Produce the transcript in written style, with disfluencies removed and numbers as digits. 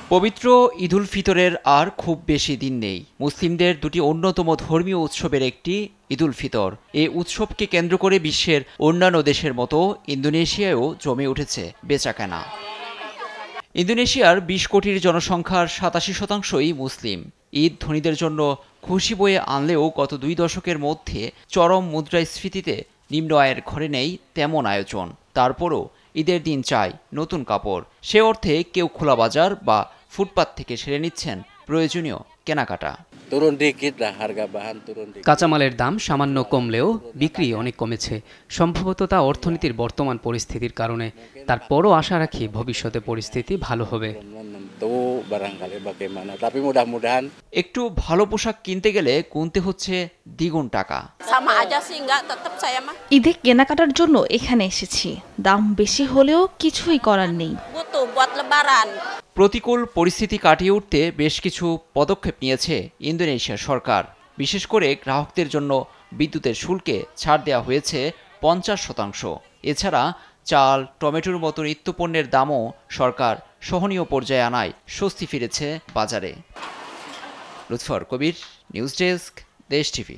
পবিত্র ঈদুল ফিতরের আর খুব বেশি দিন নেই। মুসলিমদের দুটি অন্যতম ধর্মীয় উৎসবের একটি ঈদুল ফিতর। এই উৎসবকে কেন্দ্র করে বিশ্বের অন্যান্য দেশের মতো ইন্দোনেশিয়ায়ও জমে উঠেছে বেচাকেনা। ইন্দোনেশিয়ার ২০ কোটির জনসংখ্যার ৮৭% মুসলিম। ঈদ ধনীদের জন্য খুশি বয়ে আনলেও গত ২ দশকের মধ্যে চরম মুদ্রাস্ফীতিতে নিম্ন আয়ের ঘরে নেই তেমন আয়োজন। তারপরও ঈদের দিন চাই নতুন কাপড়। সে অর্থে কেউ খোলা বাজার বা ফুটপাত থেকে সেরে নিচ্ছেন প্রয়োজনীয় কেনাকাটা। কাঁচামালের দাম সামান্য কমলেও বিক্রি অনেক কমেছে। সম্ভবত তা অর্থনীতির বর্তমান পরিস্থিতির কারণে। তারপরও আশা রাখি ভবিষ্যতে পরিস্থিতি ভালো হবে। একটু ভালো পোশাক কিনতে গেলে গুনতে হচ্ছে দ্বিগুণ টাকা। ঈদে কেনাকাটার জন্য এখানে এসেছি। দাম বেশি হলেও কিছুই করার নেই। প্রতিকূল পরিস্থিতি কাটিয়ে উঠতে বেশ কিছু পদক্ষেপ নিয়েছে ইন্দোনেশিয়া সরকার। বিশেষ করে গ্রাহকদের জন্য বিদ্যুতের শুল্কে ছাড় দেওয়া হয়েছে ৫০%। এছাড়া চাল, টমেটোর মতো নিত্যপণ্যের দামও সরকার সহনীয় পর্যায়ে আনায় স্বস্তি ফিরেছে বাজারে। লুৎফর কবির, নিউজ ডেস্ক, দেশ টিভি।